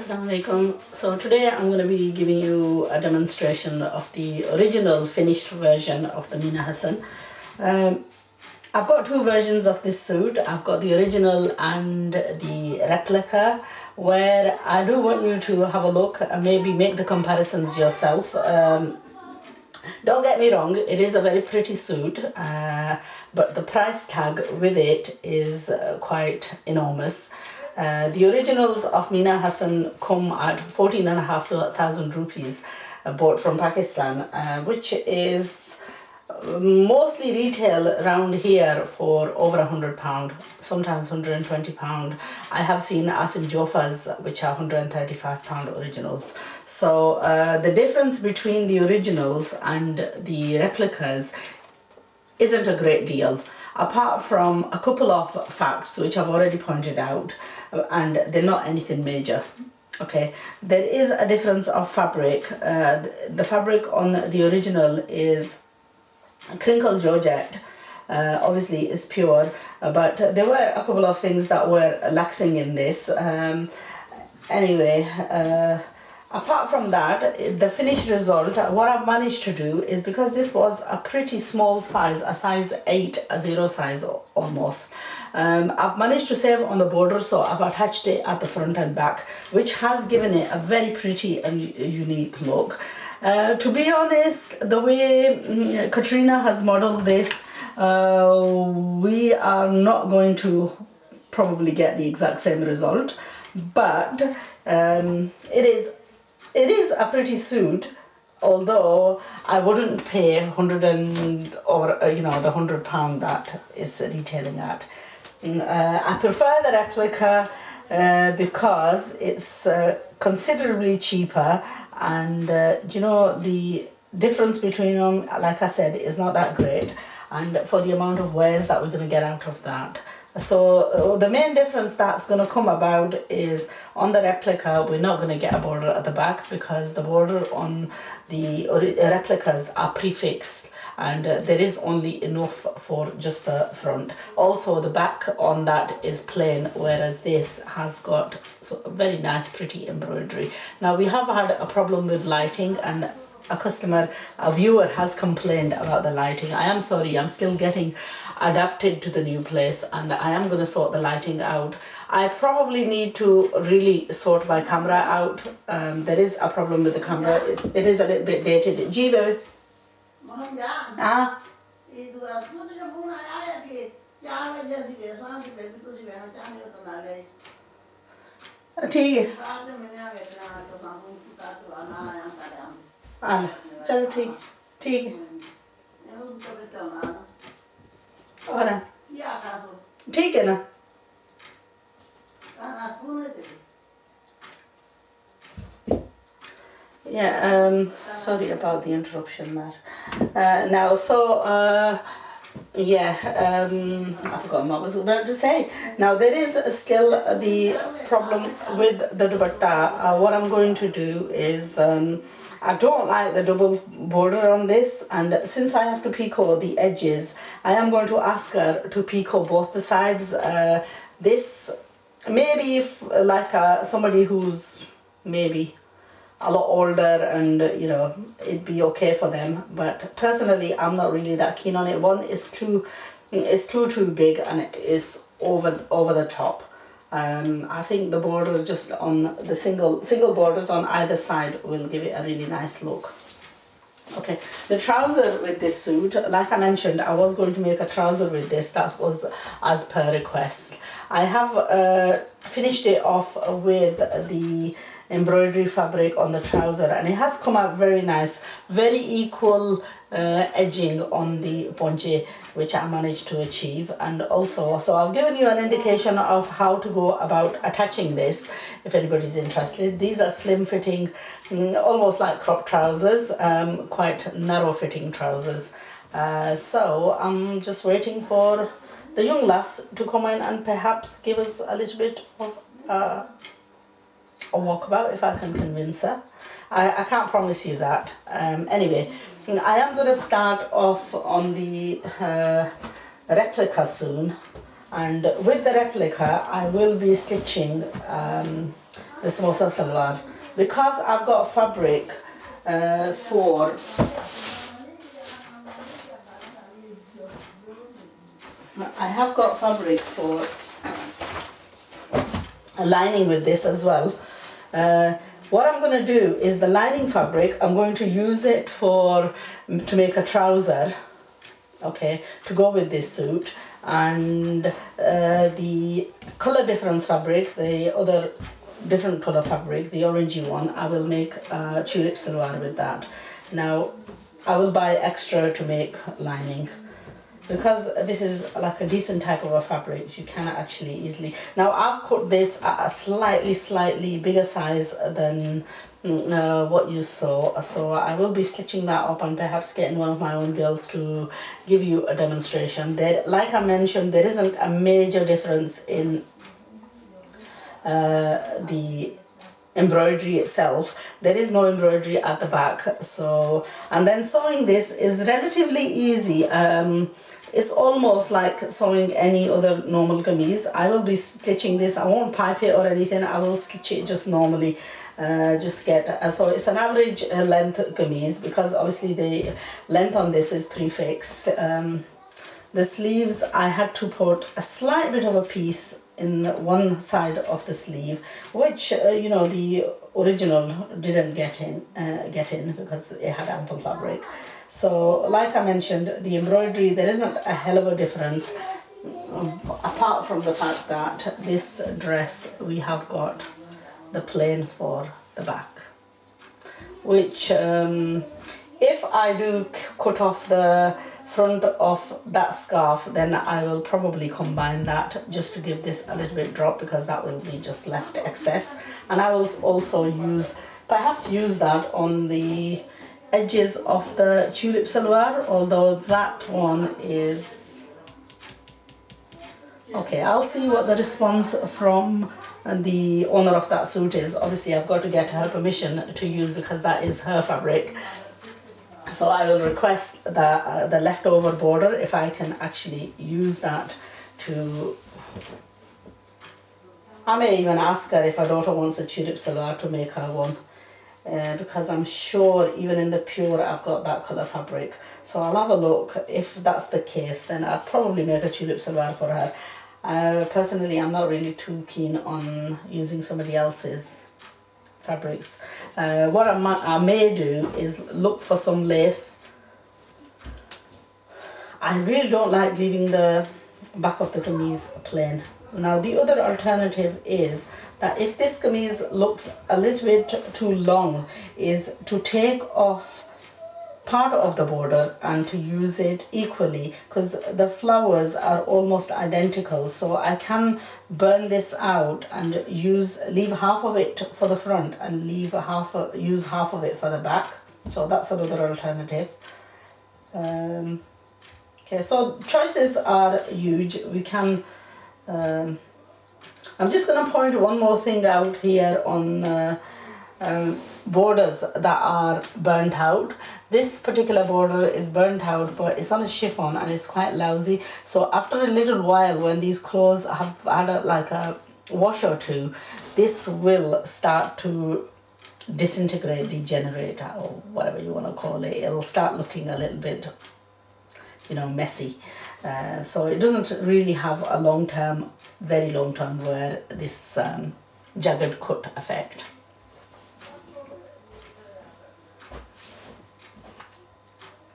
Assalamu alaikum. So today I'm going to be giving you a demonstration of the original finished version of the mina hassan. I've got two versions of this suit. I've got the original and the replica, where I do want you to have a look and maybe make the comparisons yourself. Don't get me wrong, it is a very pretty suit, but the price tag with it is quite enormous. The originals of mina hassan come at 14,500 rupees, bought from Pakistan, which is mostly retail around here for over £100, sometimes £120. I have seen Asim Jofas which are £135 originals. So the difference between the originals and the replicas isn't a great deal, apart from a couple of facts which I've already pointed out, and they're not anything major. Okay, there is a difference of fabric. The fabric on the original is crinkle georgette, obviously is pure, but there were a couple of things that were laxing in this. Anyway, apart from that, the finished result, what I've managed to do is, because this was a pretty small size, a size 8, a 0 size almost, I've managed to save on the border, so I've attached it at the front and back, which has given it a very pretty and unique look. To be honest, the way Katrina has modeled this, we are not going to probably get the exact same result, but it is a pretty suit, although I wouldn't pay the £100 that is retailing at. I prefer the replica because it's considerably cheaper, and the difference between them, like I said, is not that great, and for the amount of wears that we're going to get out of that. So the main difference that's going to come about is on the replica we're not going to get a border at the back, because the border on the replicas are prefixed, and there is only enough for just the front. Also the back on that is plain, whereas this has got very nice pretty embroidery. Now we have had a problem with lighting, and a viewer has complained about the lighting. I am sorry, I'm still getting adapted to the new place, and I am going to sort the lighting out. I probably need to really sort my camera out. There is a problem with the camera. It is a little bit dated. Jibe. Ah. ठीक है चलो ठीक ठीक है और ठीक है ना yeah, sorry about the interruption there. Now, so yeah, I forgot what I was about to say. Now there is still the problem with the dupatta. What I'm going to do is, I don't like the double border on this, and since I have to picot the edges, I am going to ask her to picot both the sides. This, maybe if like somebody who's maybe a lot older and it'd be okay for them, but personally I'm not really that keen on it. One is too big, and it is over the top. I think the border just on the single borders on either side will give it a really nice look. Okay, the trouser with this suit, like I mentioned, I was going to make a trouser with this. That was as per request. I have finished it off with the embroidery fabric on the trouser, and it has come out very nice, very equal edging on the ponche, which I managed to achieve. And also, so I've given you an indication of how to go about attaching this if anybody's interested. These are slim fitting, almost like crop trousers, quite narrow fitting trousers. So I'm just waiting for the young lass to come in and perhaps give us a little bit of a walkabout, if I can convince her. I can't promise you that. Anyway, I am going to start off on the replica soon, and with the replica I will be stitching the samosa salwar. Because I've got fabric for I have got fabric for a lining with this as well. What I'm going to do is the lining fabric, I'm going to use it to make a trouser, okay, to go with this suit. And the color difference fabric, the other different color fabric, the orangey one, I will make a tulip salwar with that. Now I will buy extra to make lining, because this is like a decent type of a fabric. You can actually easily, now I've cut this at a slightly bigger size than what you saw, so I will be stitching that up and perhaps getting one of my own girls to give you a demonstration. There, like I mentioned, there isn't a major difference in the embroidery itself. There is no embroidery at the back, so, and then sewing this is relatively easy. It's almost like sewing any other normal kameez. I will be stitching this, I won't pipe it or anything, I will stitch it just normally. Just get, so it's an average length kameez, because obviously the length on this is prefixed. The sleeves, I had to put a slight bit of a piece in one side of the sleeve, which you know, the original didn't get in because it had ample fabric. So like I mentioned, the embroidery, there isn't a hell of a difference, apart from the fact that this dress, we have got the plain for the back, which if I do cut off the front of that scarf, then I will probably combine that just to give this a little bit drop, because that will be just left excess. And I will also perhaps use that on the edges of the tulip salwar, although that one is okay. I'll see what the response from the owner of that suit is. Obviously I've got to get her permission to use, because that is her fabric. So I will request that the leftover border, if I can actually use that to, I may even ask her if her daughter wants a tulip salwar to make her one, because I'm sure even in the pure I've got that colour fabric. So I'll have a look. If that's the case, then I'll probably make a tulip salwar for her. Personally, I'm not really too keen on using somebody else's fabrics. What I may do is look for some lace. I really don't like leaving the back of the kameez plain. Now the other alternative is that if this kameez looks a little bit too long, is to take off part of the border and to use it equally, because the flowers are almost identical. So I can burn this out and leave half of it for the front and use half of it for the back. So that's another alternative. Okay, so choices are huge. We can I'm just going to point one more thing out here on borders that are burnt out. This particular border is burnt out, but it's on a chiffon and it's quite lousy. So after a little while, when these clothes have had a wash or two, this will start to disintegrate, degenerate, or whatever you want to call it. It'll start looking a little bit, you know, messy. So it doesn't really have a long-term, very long-term wear, this jagged cut effect.